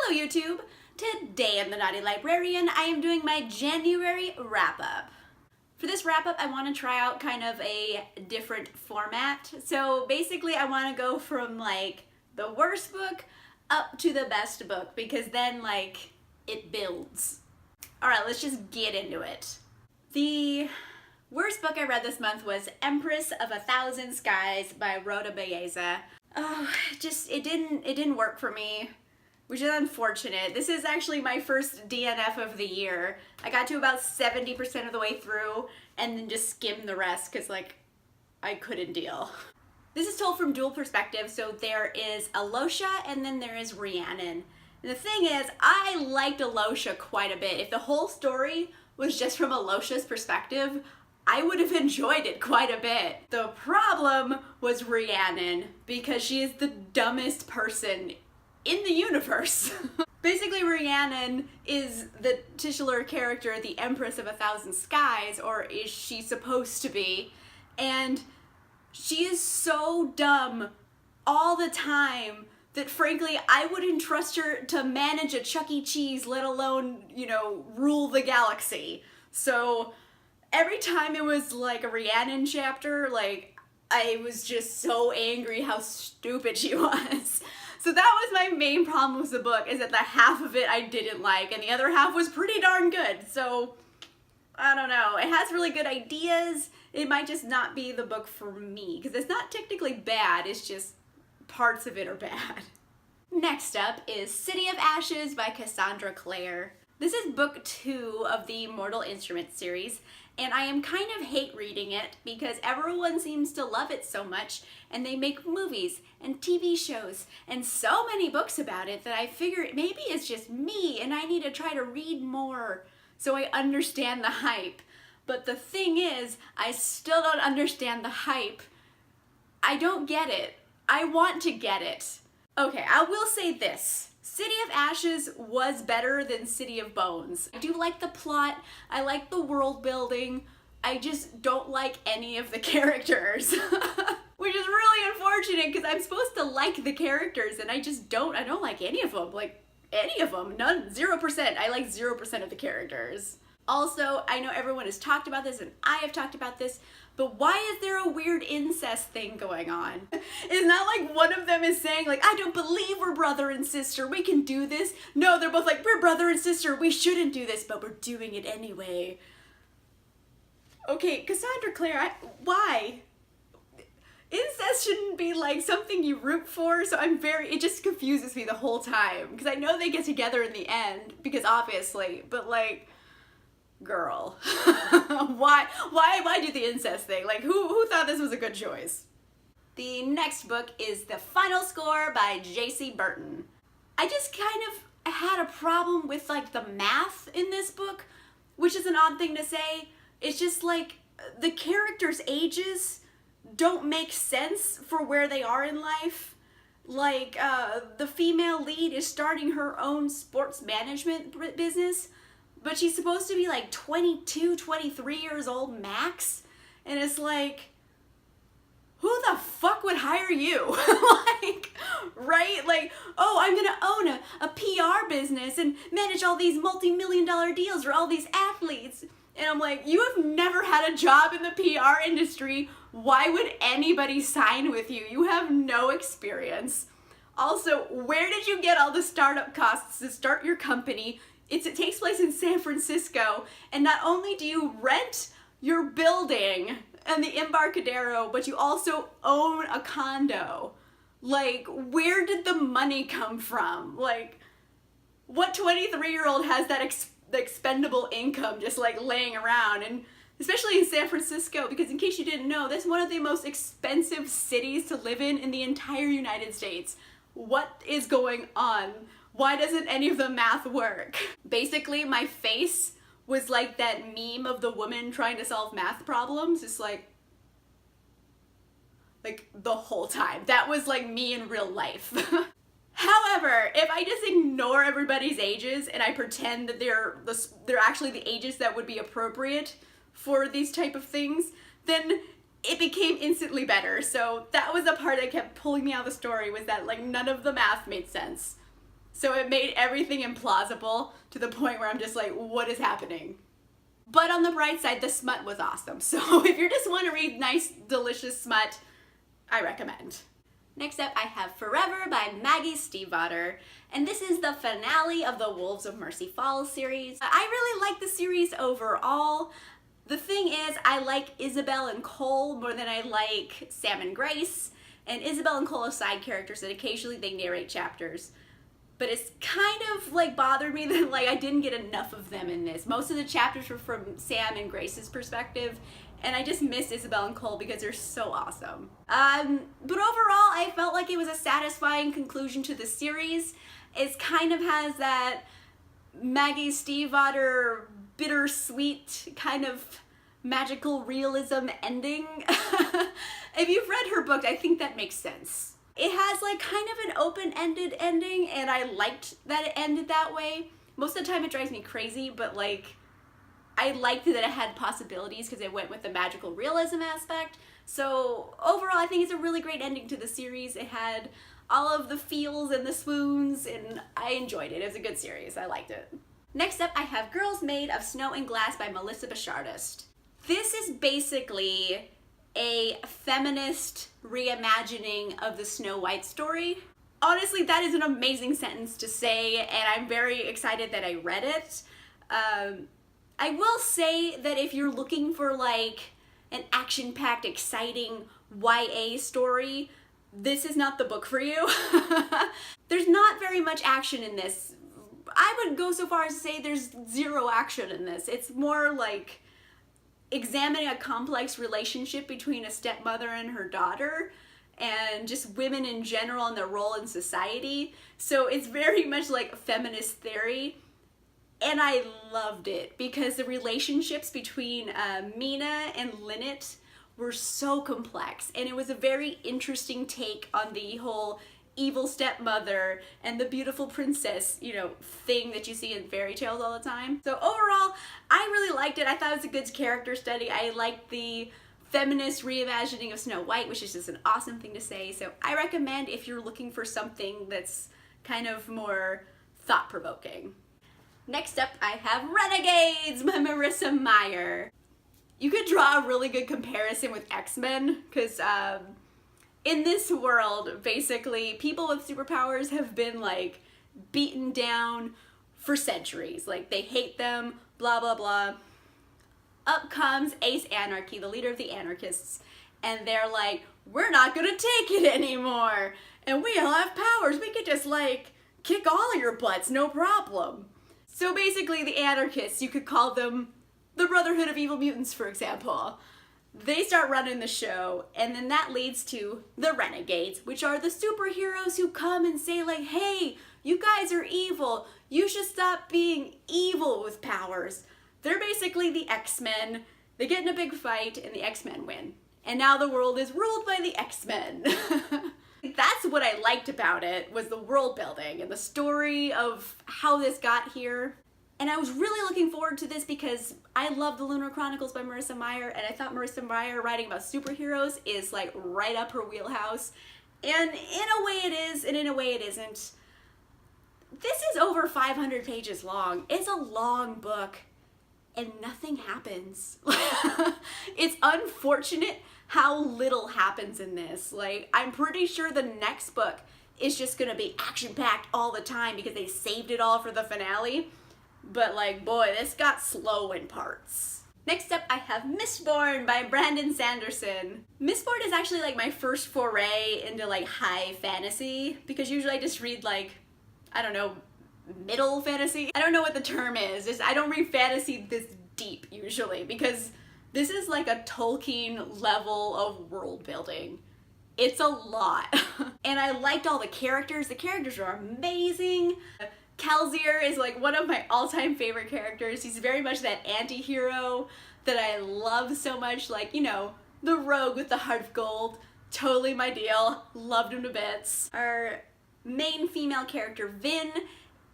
Hello YouTube! Today in the Naughty Librarian, I am doing my January wrap-up. For this wrap-up, I want to try out kind of a different format. So basically, I want to go from like the worst book up to the best book, because then like it builds. Alright, let's just get into it. The worst book I read this month was Empress of a Thousand Skies by Rhoda Bayeza. Oh, it didn't work for me, which is unfortunate. This is actually my first DNF of the year. I got to about 70% of the way through and then just skimmed the rest because like I couldn't deal. This is told from dual perspectives, so there is Alosha and then there is Rhiannon. And the thing is, I liked Alosha quite a bit. If the whole story was just from Alosha's perspective, I would have enjoyed it quite a bit. The problem was Rhiannon, because she is the dumbest person in the universe. Basically, Rhiannon is the titular character, the Empress of a Thousand Skies, or is she supposed to be? And she is so dumb all the time that frankly, I wouldn't trust her to manage a Chuck E. Cheese, let alone, you know, rule the galaxy. So every time it was like a Rhiannon chapter, like, I was just so angry how stupid she was. So that was my main problem with the book, is that the half of it I didn't like, and the other half was pretty darn good. So, I don't know. It has really good ideas. It might just not be the book for me, because it's not technically bad, it's just parts of it are bad. Next up is City of Ashes by Cassandra Clare. This is book 2 of the Mortal Instruments series, and I am kind of hate reading it because everyone seems to love it so much, and they make movies and TV shows and so many books about it that I figure maybe it's just me and I need to try to read more so I understand the hype. But the thing is, I still don't understand the hype. I don't get it. I want to get it. Okay, I will say this. City of Ashes was better than City of Bones. I do like the plot, I like the world building, I just don't like any of the characters. Which is really unfortunate because I'm supposed to like the characters and I don't like any of them. Like, any of them, none, 0%. I like 0% of the characters. Also, I know everyone has talked about this and I have talked about this, but why is there a weird incest thing going on? It's not like one of them is saying like, I don't believe we're brother and sister, we can do this. No, they're both like, we're brother and sister, we shouldn't do this, but we're doing it anyway. Okay, Cassandra Clare, why? Incest shouldn't be like something you root for, so it just confuses me the whole time. Because I know they get together in the end, because obviously, but like, girl. Why do the incest thing? Like, who thought this was a good choice? The next book is The Final Score by J.C. Burton. I just kind of had a problem with like the math in this book, which is an odd thing to say. It's just like the characters' ages don't make sense for where they are in life. Like, the female lead is starting her own sports management business, but she's supposed to be like 22, 23 years old max. And it's like, who the fuck would hire you? Like, right? Like, oh, I'm gonna own a PR business and manage all these multi-million-dollar deals for all these athletes. And I'm like, you have never had a job in the PR industry. Why would anybody sign with you? You have no experience. Also, where did you get all the startup costs to start your company? It takes place in San Francisco, and not only do you rent your building and the Embarcadero, but you also own a condo. Like, where did the money come from? Like, what 23-year-old has that expendable income just like laying around? And especially in San Francisco, because in case you didn't know, that's one of the most expensive cities to live in the entire United States. What is going on? Why doesn't any of the math work? Basically, my face was like that meme of the woman trying to solve math problems, just like the whole time. That was like me in real life. However, if I just ignore everybody's ages and I pretend that they're actually the ages that would be appropriate for these type of things, then it became instantly better. So that was the part that kept pulling me out of the story, was that like none of the math made sense. So it made everything implausible to the point where I'm just like, what is happening? But on the bright side, the smut was awesome. So if you just want to read nice, delicious smut, I recommend. Next up, I have Forever by Maggie Stiefvater, and this is the finale of the Wolves of Mercy Falls series. I really like the series overall. The thing is, I like Isabel and Cole more than I like Sam and Grace, and Isabel and Cole are side characters that occasionally they narrate chapters. But it's kind of like bothered me that like I didn't get enough of them in this. Most of the chapters were from Sam and Grace's perspective, and I just miss Isabel and Cole because they're so awesome. But overall, I felt like it was a satisfying conclusion to the series. It kind of has that Maggie Stiefvater bittersweet kind of magical realism ending. If you've read her book, I think that makes sense. It has like kind of an open-ended ending, and I liked that it ended that way. Most of the time it drives me crazy, but like I liked that it had possibilities because it went with the magical realism aspect. So overall, I think it's a really great ending to the series. It had all of the feels and the swoons, and I enjoyed it. It was a good series. I liked it. Next up, I have Girls Made of Snow and Glass by Melissa Bashardist. This is basically a feminist reimagining of the Snow White story. Honestly, that is an amazing sentence to say, and I'm very excited that I read it. I will say that if you're looking for like an action-packed, exciting YA story, this is not the book for you. There's not very much action in this. I would go so far as to say there's zero action in this. It's more like examining a complex relationship between a stepmother and her daughter, and just women in general and their role in society. So it's very much like feminist theory, and I loved it because the relationships between Mina and Lynette were so complex, and it was a very interesting take on the whole evil stepmother and the beautiful princess, you know, thing that you see in fairy tales all the time. So overall, I really liked it. I thought it was a good character study. I liked the feminist reimagining of Snow White, which is just an awesome thing to say. So I recommend if you're looking for something that's kind of more thought-provoking. Next up, I have Renegades by Marissa Meyer. You could draw a really good comparison with X-Men, because in this world, basically, people with superpowers have been, like, beaten down for centuries. Like, they hate them, blah, blah, blah. Up comes Ace Anarchy, the leader of the anarchists, and they're like, we're not gonna take it anymore, and we all have powers. We could just, like, kick all of your butts, no problem. So basically, the anarchists, you could call them the Brotherhood of Evil Mutants, for example. They start running the show, and then that leads to the Renegades, which are the superheroes who come and say like, hey, you guys are evil. You should stop being evil with powers. They're basically the X-Men. They get in a big fight, and the X-Men win. And now the world is ruled by the X-Men. That's what I liked about it, was the world building and the story of how this got here. And I was really looking forward to this because I love the Lunar Chronicles by Marissa Meyer, and I thought Marissa Meyer writing about superheroes is like right up her wheelhouse. And in a way it is, and in a way it isn't. This is over 500 pages long. It's a long book, and nothing happens. It's unfortunate how little happens in this. Like, I'm pretty sure the next book is just gonna be action-packed all the time because they saved it all for the finale. But like, boy, this got slow in parts. Next up, I have Missborne by Brandon Sanderson. Missborne is actually like my first foray into like high fantasy, because usually I just read like, I don't know, middle fantasy. I don't know what the term is. I don't read fantasy this deep usually, because this is like a Tolkien level of world building. It's a lot. And I liked all the characters. The characters are amazing. Kelsier is like one of my all-time favorite characters. He's very much that anti-hero that I love so much. Like, you know, the rogue with the heart of gold. Totally my deal. Loved him to bits. Our main female character, Vin,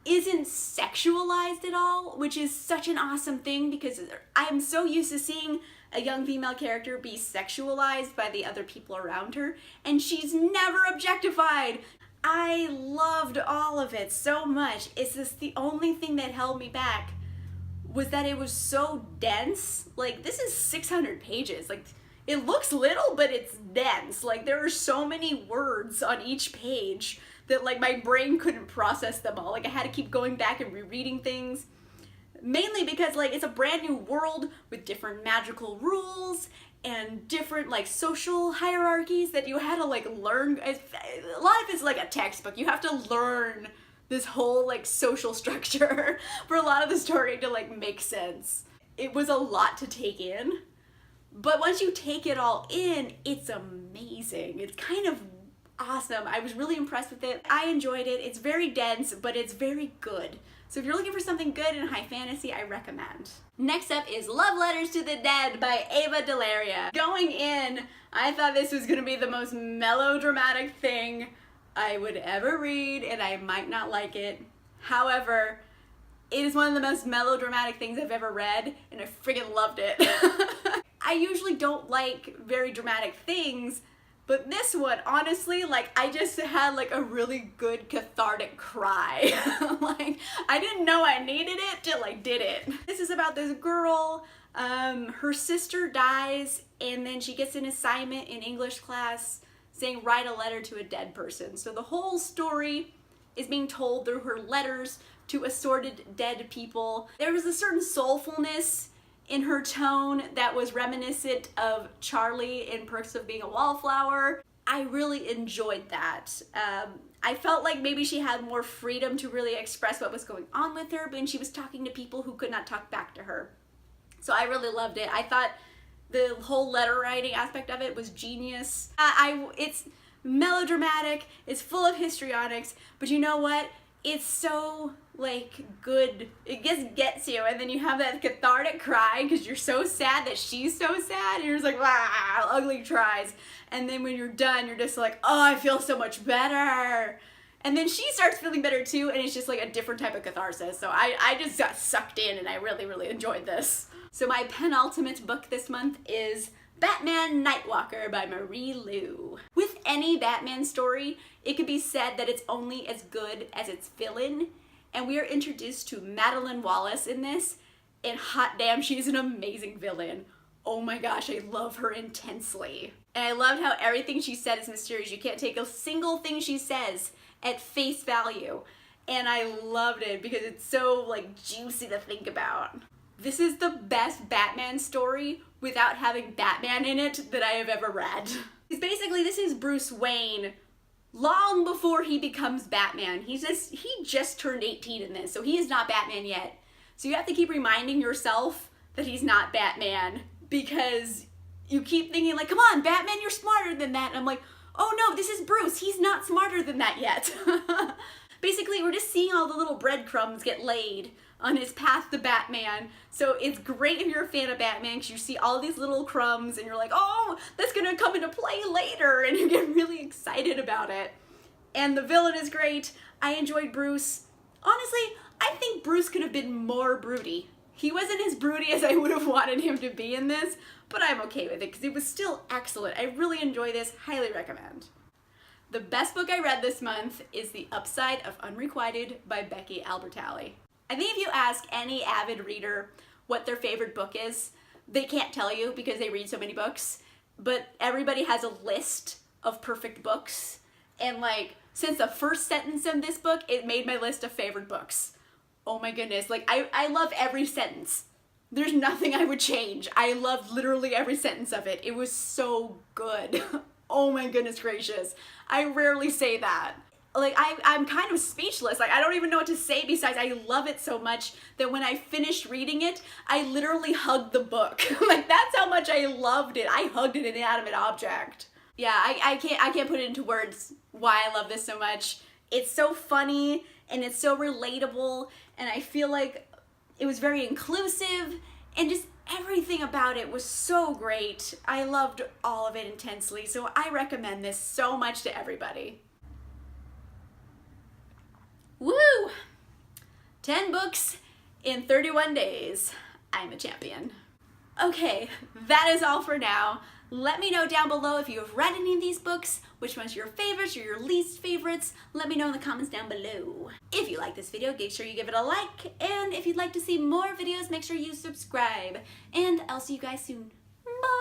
isn't sexualized at all, which is such an awesome thing because I'm so used to seeing a young female character be sexualized by the other people around her, and she's never objectified. I loved all of it so much. It's just the only thing that held me back was that it was so dense. Like, this is 600 pages. Like, it looks little, but it's dense. Like, there are so many words on each page that, like, my brain couldn't process them all. Like, I had to keep going back and rereading things. Mainly because, like, it's a brand new world with different magical rules and different, like, social hierarchies that you had to, like, learn. A lot of it's like a textbook. You have to learn this whole, like, social structure for a lot of the story to, like, make sense. It was a lot to take in, but once you take it all in, it's amazing. It's kind of awesome. I was really impressed with it. I enjoyed it. It's very dense, but it's very good. So if you're looking for something good in high fantasy, I recommend. Next up is Love Letters to the Dead by Ava Delaria. Going in, I thought this was gonna be the most melodramatic thing I would ever read, and I might not like it. However, it is one of the most melodramatic things I've ever read, and I friggin' loved it. I usually don't like very dramatic things, but this one, honestly, like, I just had, like, a really good cathartic cry. Like, I didn't know I needed it till I did it. This is about this girl, her sister dies, and then she gets an assignment in English class saying write a letter to a dead person. So the whole story is being told through her letters to assorted dead people. There was a certain soulfulness in her tone that was reminiscent of Charlie in Perks of Being a Wallflower. I really enjoyed that. I felt like maybe she had more freedom to really express what was going on with her, but she was talking to people who could not talk back to her. So I really loved it. I thought the whole letter writing aspect of it was genius. It's melodramatic, it's full of histrionics, but you know what? It's so, like, good. It just gets you, and then you have that cathartic cry because you're so sad that she's so sad, and you're just like, wow, ugly cries. And then when you're done, you're just like, oh, I feel so much better. And then she starts feeling better too, and it's just like a different type of catharsis. So I just got sucked in, and I really, really enjoyed this. So my penultimate book this month is Batman Nightwalker by Marie Lu. With any Batman story, it could be said that it's only as good as its villain, and we are introduced to Madeline Wallace in this, and hot damn, she's an amazing villain. Oh my gosh, I love her intensely. And I loved how everything she said is mysterious. You can't take a single thing she says at face value, and I loved it because it's so, like, juicy to think about. This is the best Batman story without having Batman in it that I have ever read. Basically, this is Bruce Wayne long before he becomes Batman. He just turned 18 in this, so he is not Batman yet. So you have to keep reminding yourself that he's not Batman because you keep thinking, like, come on, Batman, you're smarter than that. And I'm like, oh no, this is Bruce. He's not smarter than that yet. Basically, we're just seeing all the little breadcrumbs get laid on his path to Batman. So it's great if you're a fan of Batman because you see all these little crumbs and you're like, oh, that's gonna come into play later, and you get really excited about it. And the villain is great. I enjoyed Bruce. Honestly, I think Bruce could have been more broody. He wasn't as broody as I would have wanted him to be in this, but I'm okay with it because it was still excellent. I really enjoy this, highly recommend. The best book I read this month is The Upside of Unrequited by Becky Albertalli. I think if you ask any avid reader what their favorite book is, they can't tell you because they read so many books, but everybody has a list of perfect books. And, like, since the first sentence of this book, it made my list of favorite books. Oh my goodness, like, I love every sentence. There's nothing I would change. I loved literally every sentence of it. It was so good. Oh my goodness gracious. I rarely say that. Like, I'm kind of speechless. Like, I don't even know what to say besides I love it so much that when I finished reading it, I literally hugged the book. Like, that's how much I loved it. I hugged an inanimate object. Yeah, I can't put it into words why I love this so much. It's so funny and it's so relatable, and I feel like it was very inclusive, and just everything about it was so great. I loved all of it intensely, so I recommend this so much to everybody. Woo! 10 books in 31 days. I'm a champion. Okay, that is all for now. Let me know down below if you have read any of these books, which one's your favorites or your least favorites. Let me know in the comments down below. If you like this video, make sure you give it a like, and if you'd like to see more videos, make sure you subscribe. And I'll see you guys soon. Bye!